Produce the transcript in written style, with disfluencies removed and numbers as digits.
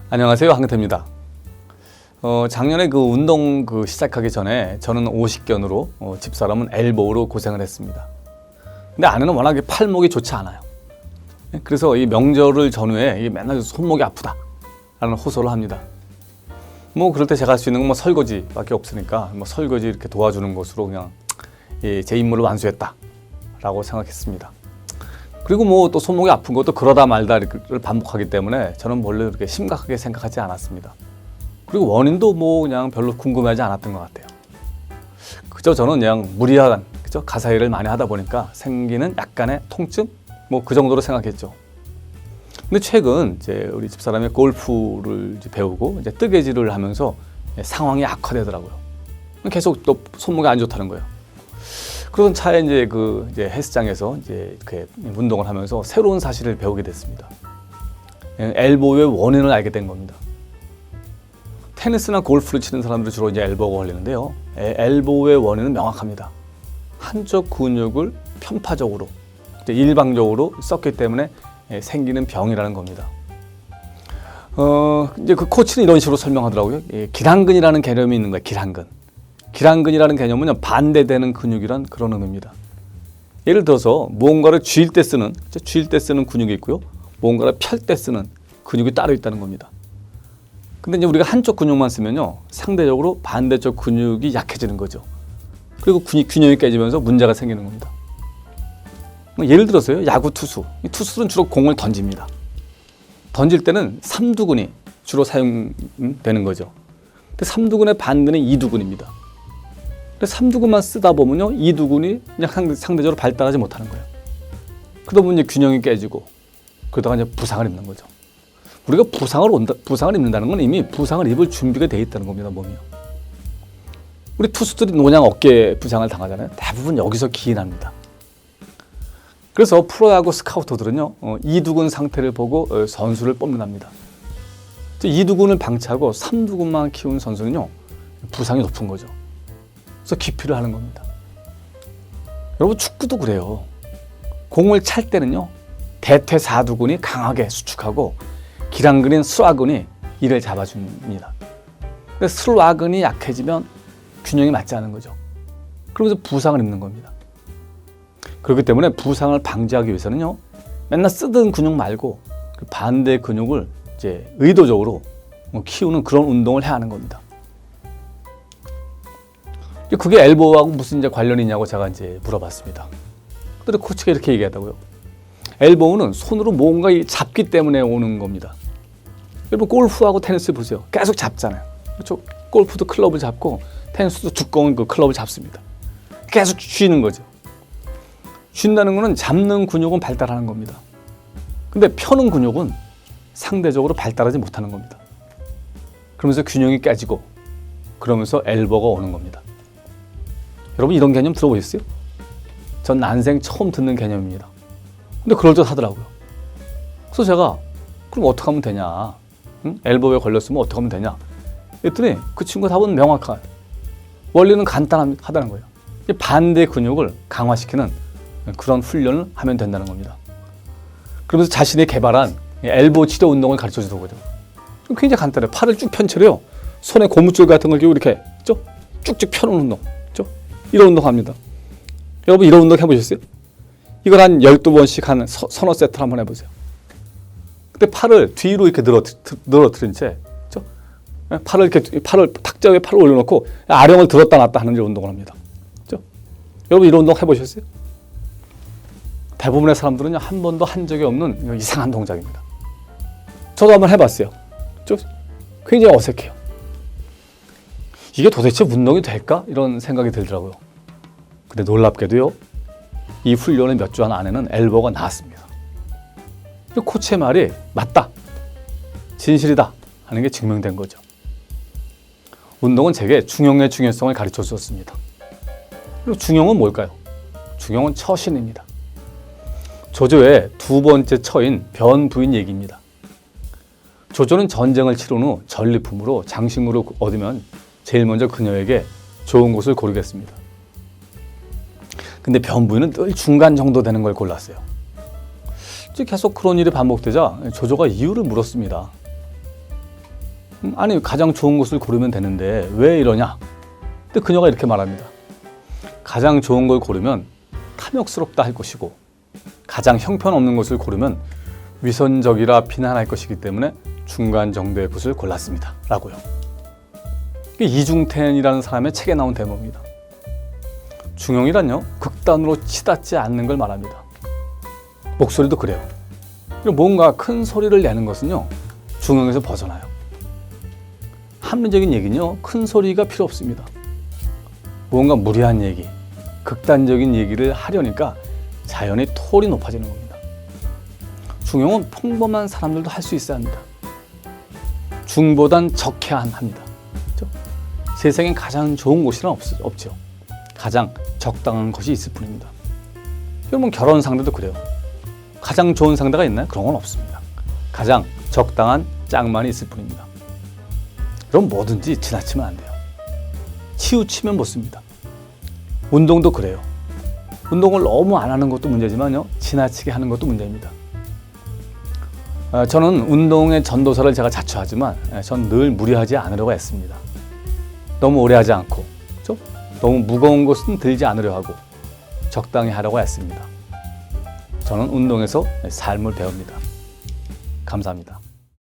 안녕하세요, 황태입니다. 작년에 그 운동 시작하기 전에 저는 오십견으로 집사람은 엘보우로 고생을 했습니다. 근데 아내는 워낙에 팔목이 좋지 않아요. 그래서 이 명절을 전후에 맨날 손목이 아프다라는 호소를 합니다. 뭐 그럴 때 제가 할 수 있는 건 뭐 설거지밖에 없으니까 뭐 설거지 이렇게 도와주는 것으로 그냥 제 임무를 완수했다라고 생각했습니다. 그리고 뭐 또 손목이 아픈 것도 그러다 말다를 반복하기 때문에 저는 원래 그렇게 심각하게 생각하지 않았습니다. 그리고 원인도 뭐 그냥 별로 궁금하지 않았던 것 같아요. 그저 저는 그냥 무리한 가사일을 많이 하다 보니까 생기는 약간의 통증? 뭐 그 정도로 생각했죠. 근데 최근 이제 우리 집사람이 골프를 이제 배우고 이제 뜨개질을 하면서 상황이 악화되더라고요. 계속 또 손목이 안 좋다는 거예요. 그런 차에 이제 헬스장에서 이제 이렇게 운동을 하면서 새로운 사실을 배우게 됐습니다. 엘보의 원인을 알게 된 겁니다. 테니스나 골프를 치는 사람들은 주로 이제 엘보가 걸리는데요. 엘보의 원인은 명확합니다. 한쪽 근육을 편파적으로, 일방적으로 썼기 때문에 생기는 병이라는 겁니다. 이제 그 코치는 이런 식으로 설명하더라고요. 기랑근이라는 개념이 있는 거예요. 기랑근이라는 개념은 반대되는 근육이란 그런 의미입니다. 예를 들어서 무언가를 쥘 때 쓰는 근육이 있고요. 무언가를 펼 때 쓰는 근육이 따로 있다는 겁니다. 근데 이제 우리가 한쪽 근육만 쓰면요, 상대적으로 반대쪽 근육이 약해지는 거죠. 그리고 균형이 깨지면서 문제가 생기는 겁니다. 예를 들어서요, 야구 투수들은 주로 공을 던집니다. 던질 때는 삼두근이 주로 사용되는 거죠. 근데 삼두근의 반대는 이두근입니다. 근데 삼두근만 쓰다 보면요, 이두근이 그냥 상대적으로 발달하지 못하는 거예요. 그러다 보면 이제 균형이 깨지고 그러다가 이제 부상을 입는 거죠. 우리가 부상을 입는다는 건 이미 부상을 입을 준비가 돼 있다는 겁니다, 몸이요. 우리 투수들이 노냥 어깨 부상을 당하잖아요. 대부분 여기서 기인합니다. 그래서 프로야구 스카우터들은요, 이두근 상태를 보고 선수를 뽑는답니다. 이두근을 방치하고 삼두근만 키운 선수는요, 부상이 높은 거죠. 그래서 기피를 하는 겁니다. 여러분, 축구도 그래요. 공을 찰 때는요, 대퇴사두근이 강하게 수축하고 기랑근인 슬와근이 이를 잡아줍니다. 근데 슬와근이 약해지면 균형이 맞지 않은 거죠. 그러면서 부상을 입는 겁니다. 그렇기 때문에 부상을 방지하기 위해서는요, 맨날 쓰던 근육 말고 반대 근육을 이제 의도적으로 키우는 그런 운동을 해야 하는 겁니다. 그게 엘보하고 무슨 이제 관련이 있냐고 제가 이제 물어봤습니다. 근데 코치가 이렇게 얘기하다고요. 엘보는 손으로 뭔가 잡기 때문에 오는 겁니다. 여러분, 골프하고 테니스 보세요. 계속 잡잖아요. 그렇죠? 골프도 클럽을 잡고 테니스도 두꺼운 그 클럽을 잡습니다. 계속 쥐는 거죠. 쥔다는 거는 잡는 근육은 발달하는 겁니다. 근데 펴는 근육은 상대적으로 발달하지 못하는 겁니다. 그러면서 균형이 깨지고 그러면서 엘보가 오는 겁니다. 여러분, 이런 개념 들어보셨어요? 전 난생 처음 듣는 개념입니다. 근데 그럴듯하더라고요. 그래서 제가 그럼 어떻게 하면 되냐? 엘보에 걸렸으면 어떻게 하면 되냐? 그랬더니 그 친구 답은 명확한, 원리는 간단하다는 거예요. 반대 근육을 강화시키는 그런 훈련을 하면 된다는 겁니다. 그러면서 자신이 개발한 엘보 치료 운동을 가르쳐 주는 거죠. 굉장히 간단해요. 팔을 쭉 펼쳐요. 손에 고무줄 같은 걸 끼고 이렇게 쭉쭉 펴는 운동. 이런 운동 합니다. 여러분, 이런 운동 해보셨어요? 이걸 한 12번씩 한 서너 세트를 한번 해보세요. 근데 팔을 뒤로 이렇게 늘어뜨린 채, 팔을 탁자 위에 팔을 올려놓고 아령을 들었다 놨다 하는 이런 운동을 합니다. 여러분, 이런 운동 해보셨어요? 대부분의 사람들은요, 한 번도 한 적이 없는 이상한 동작입니다. 저도 한번 해봤어요. 굉장히 어색해요. 이게 도대체 운동이 될까? 이런 생각이 들더라고요. 근데 놀랍게도요, 이 훈련을 몇 주 안에는 엘보가 나았습니다. 코치의 말이 맞다, 진실이다 하는 게 증명된 거죠. 운동은 제게 중형의 중요성을 가르쳐 주었습니다. 그리고 중형은 뭘까요? 중형은 처신입니다. 조조의 두 번째 처인 변부인 얘기입니다. 조조는 전쟁을 치른 후 전리품으로 장식물을 얻으면 제일 먼저 그녀에게 좋은 곳을 고르겠습니다. 근데 변부인은 늘 중간 정도 되는 걸 골랐어요. 계속 그런 일이 반복되자 조조가 이유를 물었습니다. 아니 가장 좋은 것을 고르면 되는데 왜 이러냐? 근데 그녀가 이렇게 말합니다. 가장 좋은 걸 고르면 탐욕스럽다 할 것이고 가장 형편없는 것을 고르면 위선적이라 비난할 것이기 때문에 중간 정도의 것을 골랐습니다. 라고요. 이게 이중텐이라는 사람의 책에 나온 대목입니다. 중용이란요, 극단으로 치닫지 않는 걸 말합니다. 목소리도 그래요. 뭔가 큰 소리를 내는 것은요, 중용에서 벗어나요. 합리적인 얘기는요, 큰 소리가 필요 없습니다. 뭔가 무리한 얘기, 극단적인 얘기를 하려니까 자연히 톤이 높아지는 겁니다. 중용은 평범한 사람들도 할 수 있어야 합니다. 중보단 적해야 합니다. 그렇죠? 세상엔 가장 좋은 곳이란 없죠. 가장 적당한 것이 있을 뿐입니다. 여러분 결혼 상대도 그래요. 가장 좋은 상대가 있나요? 그런 건 없습니다. 가장 적당한 짝만이 있을 뿐입니다. 그럼 뭐든지 지나치면 안 돼요. 치우치면 못 씁니다. 운동도 그래요. 운동을 너무 안 하는 것도 문제지만요, 지나치게 하는 것도 문제입니다. 저는 운동의 전도사를 제가 자처하지만 전 늘 무리하지 않으려고 했습니다. 너무 오래 하지 않고, 그렇죠? 너무 무거운 것은 들지 않으려 하고 적당히 하려고 했습니다. 저는 운동에서 삶을 배웁니다. 감사합니다.